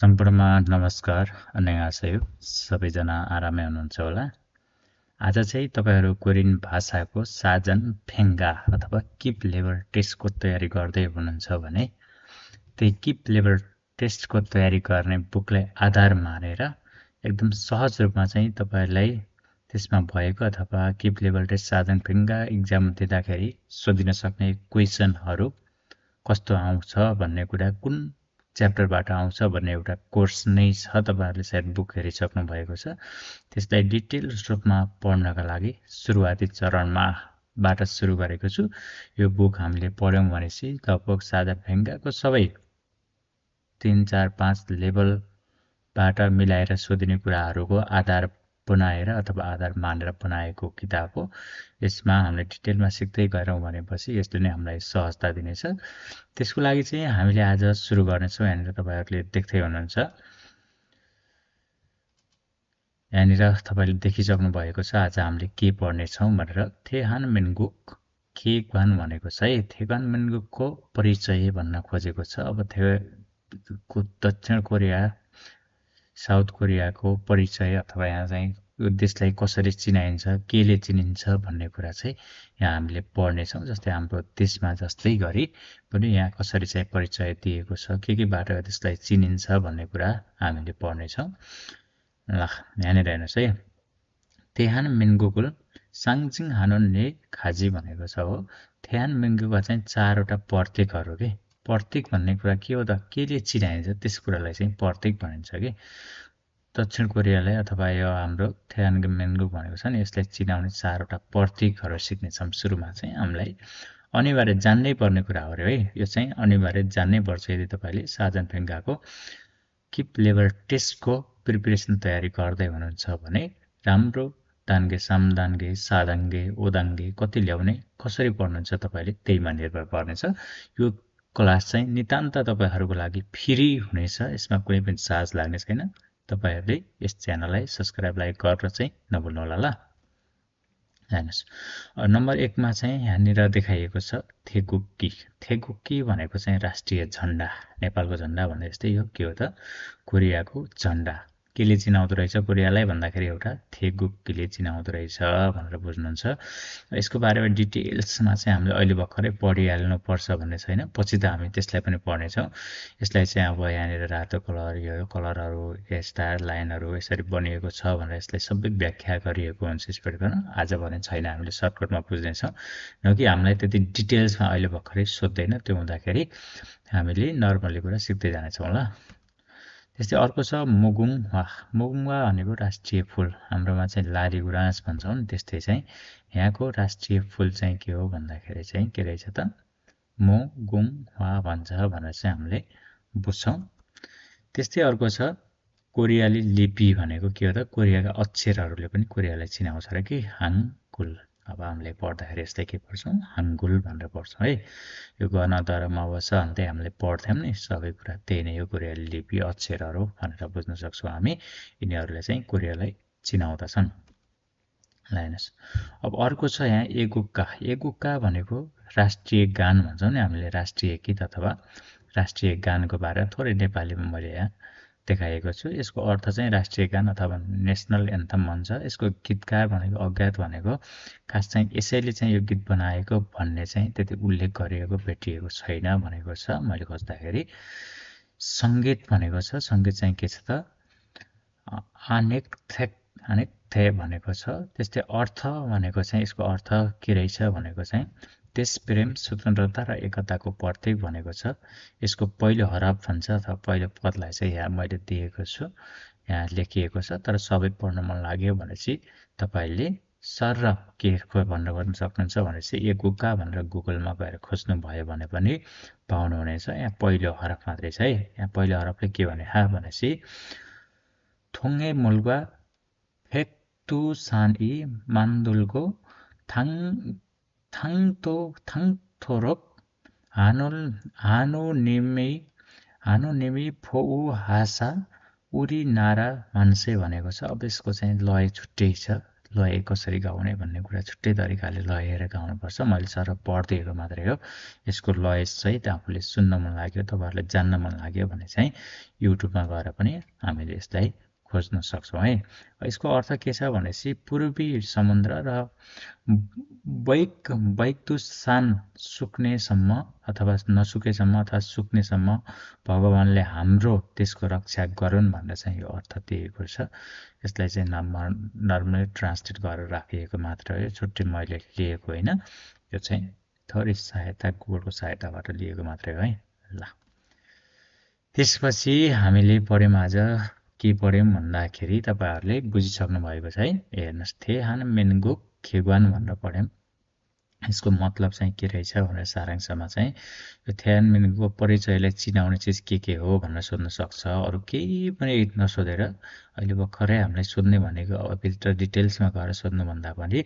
सम्पूर्णमा नमस्कार अन्यहासेयो सबैजना आरामै हुनुहुन्छ होला। आज चाहिँ तपाईहरु कोरियन भाषाको साजन फेङ्गा अथवा किप लेभल टेस्टको तयारी गर्दै हुनुहुन्छ भने त्यही किप लेभल टेस्टको तयारी गर्ने बुकलाई आधार मानेर एकदम सहज रूपमा चाहिँ तपाईहरुलाई त्यसमा भएको अथवा किप लेभल टेस्ट साजन फेङ्गा एक्जाम दिँदाखेरि सोधिन सक्ने क्वेशनहरु कस्तो आउँछ भन्ने कुरा कुन च्याप्टरबाट आउँछ भन्ने एउटा कोर्स नै छ। तपाईहरुले सायद बुक हेरिसक्नु भएको छ। त्यसलाई डिटेल्स रूपमा पढ्नका लागि सुरुवाती चरणमा बाट सुरु गरेको छु। यो बुक हामीले पढ्यौं भनेपछि लगभग साजन फेङ्गाको सबै 3 4 5 लेभल बाट मिलाएर सोधिने कुराहरुको आधार बनाएर अथवा आधार मानेर बनाएको किताब हो। यसमा हामीले डिटेलमा सिक्दै गयौं भनेपछि यसले नै हामीलाई सहजता दिनेछ। त्यसको लागि चाहिँ हामीले आज सुरु गर्नेछौं। यहाँनिर तपाईहरुले देख्दै हुनुहुन्छ। यहाँनिर तपाईले देखिसक्नु भएको छ आज हामीले के पढ्ने छौं भनेर। थेहान मिनगुक केग्वान भनेको छ है। थेगान मिनगुकको परिचय भन्न खोजेको छ। अब दक्षिण कोरिया साउथ कोरियाको परिचय अथवा यहाँ चाहिँ यो देशलाई कसरी चिनाइन्छ, केले चिनिन्छ भन्ने कुरा चाहिँ यहाँ हामीले पढ्ने छौं। जस्तै हाम्रो देशमा जस्तै गरी पनि यहाँ कसरी चाहिँ परिचय दिएको छ, के बाट देशलाई चिनिन्छ भन्ने कुरा हामीले पढ्ने छौं। ल यहाँनिर हेर्नुस् है। थेहान मिनगुकुल सांगजिङ हानोनले खाजी भनेको छ हो। थेहान मिनगुकका चाहिँ 4 वटा प्रतीकहरु के। प्रतीक भन्ने कुरा के हो त? केले चिनाइन्छ त्यस कुरालाई चाहिँ प्रतीक भनिन्छ के। दक्षिण कोरियालाई अथवा यो हाम्रो थेहान मिनगुक भनेको छ नि यसलाई चिनाउने 4 वटा प्रतीकहरु सिक्ने छौं। सुरुमा चाहिँ हामीलाई अनिवार्य जान्नै पर्ने कुरा हो है। यो चाहिँ अनिवार्य जान्नै पर्छ यदि तपाईले साजन फेङ्गाको किप लेभल टेस्टको प्रिपरेसन तयारी गर्दै हुनुहुन्छ भने राम्रो दाङ्गे सामदाङ्गे सादाङ्गे ओदाङ्गे कति ल्याउने कसरी पढ्नुहुन्छ तपाईले त्यहीमा निर्भर पर्नेछ। यो क्लास चाहिँ नितान्त तपाईहरुको लागि फ्री हुनेछ। यसमा कुनै पनि चार्ज लाग्ने छैन। तपाईहरुले यस च्यानललाई सब्स्क्राइब लाइक गर्न चाहिँ नभुल्नु होला ल। हेर्नुस् नम्बर 1 मा चाहिँ यहाँनिर देखाइएको छ थेगुक्की। थेगुक्की भनेको चाहिँ राष्ट्रिय झण्डा। नेपालको झण्डा भन्ने जस्तै यो के हो त? कोरियाको झण्डा। केले चिनाउँदो रहेछ कोरियालाई भन्दाखेरि एउटा थेगुक्कीले चिनाउँदो रहेछ भनेर बुझ्नुहुन्छ। यसको बारेमा डिटेल्समा चाहिँ हामीले अहिले भर्खरै पढिहाल्नु पर्छ भन्ने छैन। पछि त हामी त्यसलाई पनि पढ्ने छौं। यसलाई चाहिँ अब यहाँनिर रातो कलर यो कलरहरु स्टार लाइनहरु यसरी बनिएको छ भनेर यसलाई सबै व्याख्या गरिएको हुन्छ स्प्रेड गर्न। आज भने छैन हामीले सर्टकटमा बुझ्ने छौं। नकि हामीलाई त्यति डिटेल्समा अहिले भर्खरै सोध्दैन। त्यो हुँदाखेरि हामीले नर्मली कुरा सिक्दै जाने छौं ल। त्यस्तै अर्को छ मुगुङवा। मुगुङवा भनेको राष्ट्रिय फूल। हाम्रोमा चाहिँ लारी गुराँस भन्छौं नि त्यस्तै चाहिँ यहाँको राष्ट्रिय फूल चाहिँ के हो भन्दाखेरि चाहिँ के रहेछ त? मुगुङवा भन्छ भनेर चाहिँ हामीले बुझ्छौं। त्यस्तै अर्को छ कोरियाली लिपि भनेको के हो त? कोरियाका अक्षरहरुले पनि कोरियालाई चिनाउँछ र कि हाङ्गुल। अब हामीले पढ्दाखेरि यसलाई के पढ्छौं? हाङ्गुल भनेर पढ्छौं है। यो गर्न दर मवस भन्दै हामीले पढ्थ्यौं नि सबै कुरा त्यही नै हो। कोरियाली लिपि अक्षरहरु भनेर बुझ्न सक्छौं हामी। यिनीहरुले चाहिँ कोरियालाई चिनाउँदछन्। ल हेर्नुस् अब अर्को छ यहाँ एगुक्का। एगुक्का भनेको राष्ट्रिय गान भन्छौं नि हामीले राष्ट्रिय गीत अथवा राष्ट्रिय गानको बारेमा थोरै नेपालीमा मैले यहाँ देखाएको छु। यसको अर्थ चाहिँ राष्ट्रिय गान अथवा नेशनल एन्थम भन्छ। यसको गीतकार भनेको अज्ञात भनेको खास चाहिँ यसैले चाहिँ यो गीत बनाएको भन्ने चाहिँ त्यति उल्लेख गरिएको भेटिएको छैन भनेको छ मैले खोज्दाखेरि। संगीत भनेको छ। संगीत चाहिँ के छ त? आनेक्थे भनेको छ। त्यस्तै अर्थ भनेको चाहिँ यसको अर्थ के रहेछ भनेको चाहिँ देश प्रेम स्वतन्त्रता र एकताको प्रतीक भनेको छ। यसको पहिलो हरफ भन्छ अथवा पहिलो पदलाई चाहिँ यहाँ मैले दिएको छु। यहाँ लेखिएको छ तर सबै पढ्न मन लाग्यो भनेपछि तपाईले सर के भन्न गर्न सक्नुहुन्छ भनेपछि एगुक्का भनेर गुगलमा गएर खोज्नु भयो भने पनि पाउनुहुनेछ। यहाँ पहिलो हरफ मात्रै छ है। यहाँ पहिलो हरफले के भने हा भनेपछि थोङे मुल्गा फेक्तु सानई मान्दुलको थाङथोरोक हानोनिमी फोउ हासा उरी नारा मान्छे भनेको छ। अब यसको चाहिँ लय छुट्टै छ। लय कसरी गाउने भन्ने कुरा छुट्टै तरिकाले लयहेर गाउनुपर्छ। मैले सर पढ्दिएको मात्रै हो। यसको लय सहित आफूले सुन्न मन लाग्यो, तपाईँहरूलाई जान्न मन लाग्यो भने चाहिँ युट्युबमा गएर पनि हामीले यसलाई खोज्न सक्छौँ है। यसको अर्थ के छ भनेपछि पूर्वी समुद्र र बैक्तुसान सुक्नेसम्म अथवा नसुकेसम्म अथवा सुक्नेसम्म भगवानले हाम्रो त्यसको रक्षा गरून् भनेर चाहिँ यो अर्थ दिएको छ। यसलाई चाहिँ नर्मली ट्रान्सलेट गरेर राखिएको मात्र हो, छुट्टै मैले लिएको होइन। यो चाहिँ थोरै सहायता गुगलको सहायताबाट लिएको मात्रै हो है। ल त्यसपछि हामीले पढ्यौँ आज के पढ्यौँ भन्दाखेरि तपाईँहरूले बुझिसक्नु भएको छ है। हेर्नुहोस्, थेहान मेनगुक खेगवान भनेर पढ्यौँ। यसको मतलब चाहिँ के रहेछ भनेर सारांशमा चाहिँ यो थेहान मेनगुकको परिचयलाई चिनाउने चिज के हो भनेर सोध्न सक्छ। अरू केही पनि नसोधेर अहिले भर्खरै हामीलाई सोध्ने भनेको अब भित्र डिटेल्समा गएर सोध्नुभन्दा पनि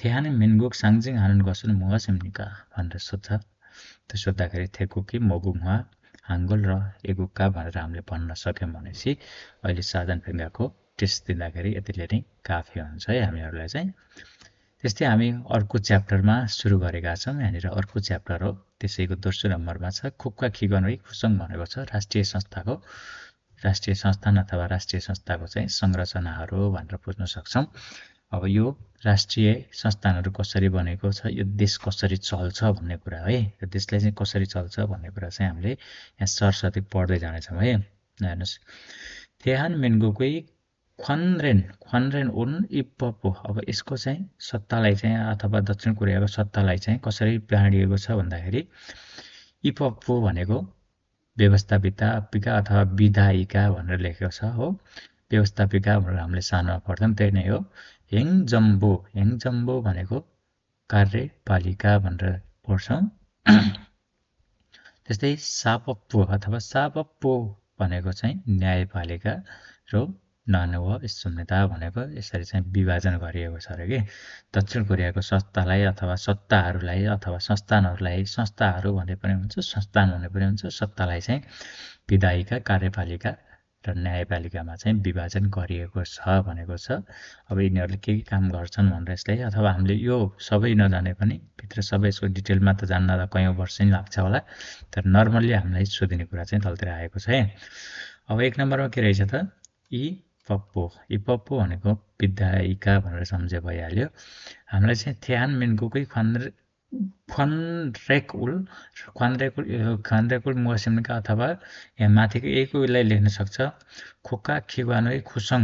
थेहान मेनगुक साङजिङ हानुन गसुन मुवा सिम्निका भनेर सोध्छ। त्यो सोद्धाखेरि थेकुकी मोगुङवा हाङ्गोल र एगुक्का भनेर हामीले भन्न सक्यौँ भनेपछि अहिले साधन फिङ्गाको टेस्ट दिँदाखेरि यतिले नै काफी हुन्छ है हामीहरूलाई चाहिँ। त्यस्तै हामी अर्को च्याप्टरमा सुरु गरेका छौँ। यहाँनिर अर्को च्याप्टर हो, त्यसैको दोस्रो नम्बरमा छ खुक्का खिगनरी खुसङ भनेको छ राष्ट्रिय संस्थान अथवा राष्ट्रिय संस्थाको चाहिँ संरचनाहरू भनेर बुझ्न सक्छौँ। अब यो राष्ट्रिय संस्थानहरू कसरी बनेको छ, यो देश कसरी चल्छ भन्ने कुरा है। यो देशलाई चाहिँ कसरी चल्छ भन्ने कुरा चाहिँ हामीले यहाँ सरसती पढ्दै जानेछौँ है। हेर्नुहोस्, थेहान मेनगुकै ख्वानरेन उन इप्पो। अब यसको चाहिँ सत्तालाई चाहिँ अथवा दक्षिण कोरियाको सत्तालाई चाहिँ कसरी बाँडिएको छ भन्दाखेरि इप्पो भनेको व्यवस्थापिका अथवा विधायिका भनेर लेखेको छ हो। व्यवस्थापिका भनेर हामीले सानोमा पढ्छौँ, त्यही नै हो। हेङजम्बो भनेको कार्यपालिका भनेर पढ्छौँ। त्यस्तै सापप्पो भनेको चाहिँ न्यायपालिका र नानुव शून्यता भनेको यसरी चाहिँ विभाजन गरिएको छ अरे कि। दक्षिण कोरियाको सत्तालाई अथवा सत्ताहरूलाई अथवा संस्थाहरू भने पनि हुन्छ, संस्थान भने पनि हुन्छ। सत्तालाई चाहिँ विधायिका, कार्यपालिका र न्यायपालिकामा चाहिँ विभाजन गरिएको छ भनेको छ। अब यिनीहरूले के काम गर्छन् भनेर यसलाई अथवा हामीले यो सबै नजाने पनि भित्र सबै यसको डिटेलमा त जान्न त कयौँ वर्ष नै लाग्छ होला, तर नर्मल्ली हामीलाई सोधिने कुरा चाहिँ तलतिर आएको छ है। अब एक नम्बरमा के रहेछ त इपप्पो भनेको विधायिका भनेर सम्झे भइहाल्यो। हामीलाई चाहिँ थेहान मेनगुकै ख्वानरेकुल मुवासिमका अथवा यहाँ माथिको एकको उसलाई लेख्न सक्छ खुक्का खिगवानै खुसङ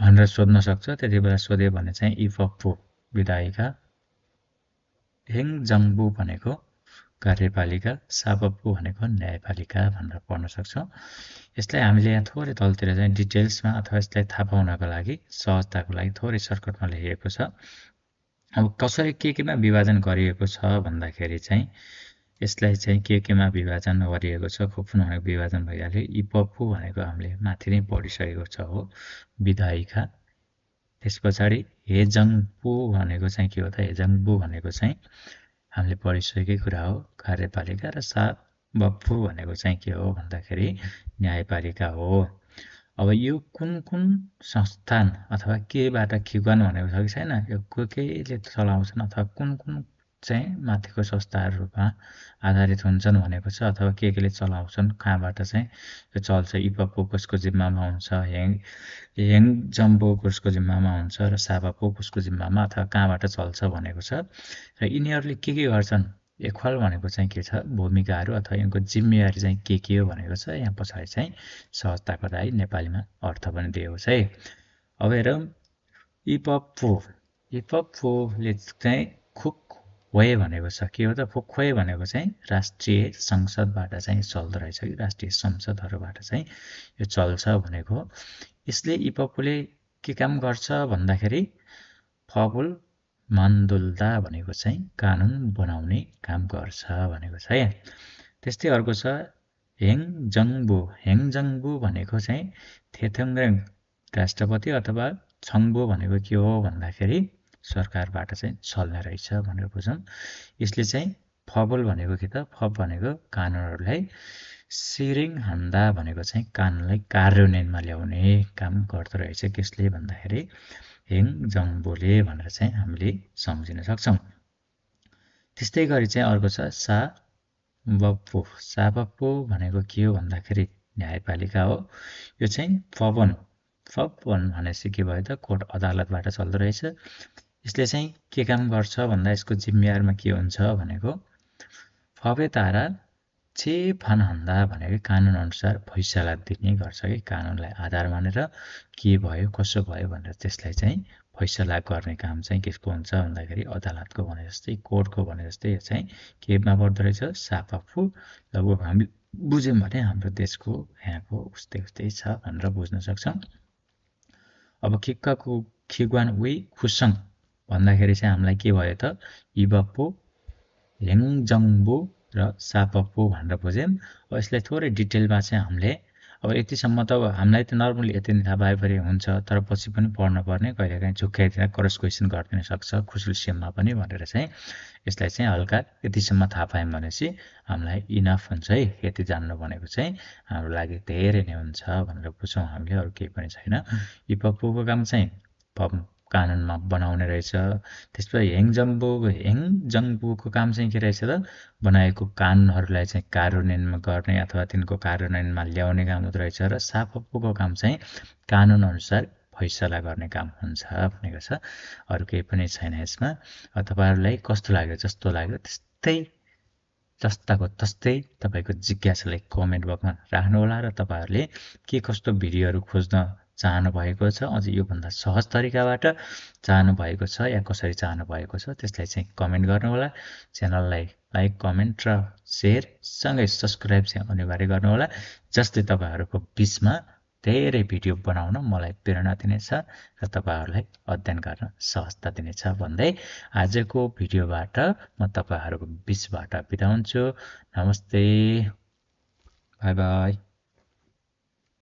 भनेर सोध्न सक्छ। त्यति बेला सोध्यो भने चाहिँ इपप्पो विधायिका, हेङजङ्बु भनेको कार्यपालिका, सापप्पो भनेको न्यायपालिका भनेर पढ्न सक्छौँ। यसलाई हामीले यहाँ थोरै तलतिर चाहिँ डिटेल्समा अथवा यसलाई थाहा पाउनको लागि सहजताको लागि थोरै सर्टकटमा लेखिएको छ। अब कसरी केमा विभाजन गरिएको छ भन्दाखेरि चाहिँ यसलाई चाहिँ केमा विभाजन गरिएको छ। खुफुन भनेको विभाजन भइहाल्यो। इपप्पो भनेको हामीले माथि नै पढिसकेको छ हो, विधायिका। त्यस पछाडि हेजङपु भनेको चाहिँ के हो त, हेजङबु भनेको चाहिँ हामीले पढिसकेकै कुरा हो, कार्यपालिका। र सापप्पो भनेको चाहिँ के हो भन्दाखेरि न्यायपालिका हो। अब यो कुन संस्थान अथवा केबाट खिगवान भनेको छ कि छैन, यो केले चलाउँछन् अथवा कुन चाहिँ माथिको संस्थाहरूमा आधारित हुन्छन् भनेको छ, अथवा केले चलाउँछन्, कहाँबाट चाहिँ यो चल्छ। इपप्पो कसको जिम्मामा हुन्छ, हेङजम्बो कसको जिम्मामा हुन्छ, र सापप्पो कसको जिम्मामा अथवा कहाँबाट चल्छ भनेको छ। र यिनीहरूले के गर्छन्, एखवाल भनेको चाहिँ के छ, भूमिकाहरू अथवा यिनको जिम्मेवारी चाहिँ के हो भनेको छ। यहाँ पछाडि चाहिँ सहजताको लागि नेपालीमा अर्थ पनि दिएको छ है। अब हेरौँ, इपप्पोले चाहिँ खुक्वे भनेको छ। के हो त, खुक्वे भनेको चाहिँ राष्ट्रिय संसदबाट चाहिँ चल्दो रहेछ कि राष्ट्रिय संसदहरूबाट चाहिँ यो चल्छ भनेको। यसले इपप्पोले के काम गर्छ भन्दाखेरि फबुल मान्दुल्दा भनेको चाहिँ कानुन बनाउने काम गर्छ भनेको छ है। त्यस्तै अर्को छ हेङजङ्बु भनेको चाहिँ थेथुङ्ग्रेङ राष्ट्रपति अथवा छङ्बु भनेको के हो भन्दाखेरि सरकारबाट चाहिँ चल्ने रहेछ भनेर बुझौँ। यसले चाहिँ फबुल भनेको के त, फब भनेको कानुनहरूलाई सिरिङ हान्दा भनेको चाहिँ कानुनलाई कार्यान्वयनमा ल्याउने काम गर्दो रहेछ कसले भन्दाखेरि हेङ जङ्बोले भनेर चाहिँ हामीले सम्झिन सक्छौँ। त्यस्तै गरी चाहिँ अर्को छ सा बप्पो। सा बप्पो भनेको के हो भन्दाखेरि न्यायपालिका हो। यो चाहिँ फपवन भनेपछि के भयो त कोर्ट अदालतबाट चल्दो रहेछ। यसले चाहिँ के काम गर्छ भन्दा यसको जिम्मेवारमा के हुन्छ भनेको फबे तारा चे फानहन्दा भनेको कानुन अनुसार फैसला दिने गर्छ कि कानुनलाई आधार मानेर के भयो कसो भयो भनेर त्यसलाई चाहिँ फैसला गर्ने काम चाहिँ केको हुन्छ भन्दाखेरि अदालतको भने जस्तै कोर्टको भने जस्तै यो चाहिँ केमा पर्दो रहेछ सापाफु। लगभग हामी बुझ्यौँ भने हाम्रो देशको यहाँको उस्तै उस्तै छ भनेर बुझ्न सक्छौँ। अब खिक्काको खिग्वान उही खुसङ भन्दाखेरि चाहिँ हामीलाई के भयो त इबप्पो हेङजङ्बो र सापप्पो भनेर बुझ्यौँ। अब यसलाई थोरै डिटेलमा चाहिँ हामीले अब यतिसम्म त हामीलाई त नर्मली यति नै थाहा पाएपरि हुन्छ, तर पछि पनि पढ्न पर्ने, कहिलेकाहीँ झुक्काइदिन क्रस क्वेसन गरिदिन सक्छ खुसुलसियममा पनि भनेर चाहिँ यसलाई चाहिँ हल्का यतिसम्म थाहा पायौँ भनेपछि हामीलाई इनफ हुन्छ है। यति जान्नु भनेको चाहिँ हाम्रो लागि धेरै नै हुन्छ भनेर बुझौँ हामीले, अरू केही पनि छैन। इपप्पोको काम चाहिँ कानुनमा बनाउने रहेछ। त्यसपछि हेङजङ्बुको काम चाहिँ के रहेछ त बनाएको कानुनहरूलाई चाहिँ कार्यान्वयनमा गर्ने अथवा तिनको कार्यान्वयनमा ल्याउने काम हुँदो रहेछ। र सापप्पोको काम चाहिँ कानुन अनुसार फैसला गर्ने काम हुन्छ भनेको छ। अरू केही पनि छैन यसमा। तपाईँहरूलाई कस्तो लाग्यो जस्तो लाग्यो त्यस्तै जस्ताको तस्तै तपाईँको जिज्ञासालाई कमेन्ट बक्समा राख्नुहोला र तपाईँहरूले के कस्तो भिडियोहरू खोज्न चाहनु भएको छ, अझ योभन्दा सहज तरिकाबाट चाहनु भएको छ या कसरी चाहनु भएको छ त्यसलाई चाहिँ कमेन्ट गर्नुहोला। च्यानललाई लाइक कमेन्ट र सेयर सँगै सब्सक्राइब चाहिँ अनिवार्य गर्नुहोला, जसले तपाईँहरूको बिचमा धेरै भिडियो बनाउन मलाई प्रेरणा दिनेछ र तपाईँहरूलाई अध्ययन गर्न सहजता दिनेछ भन्दै आजको भिडियोबाट म तपाईँहरूको बिचबाट बिदा हुन्छु। नमस्ते, बाई बाई।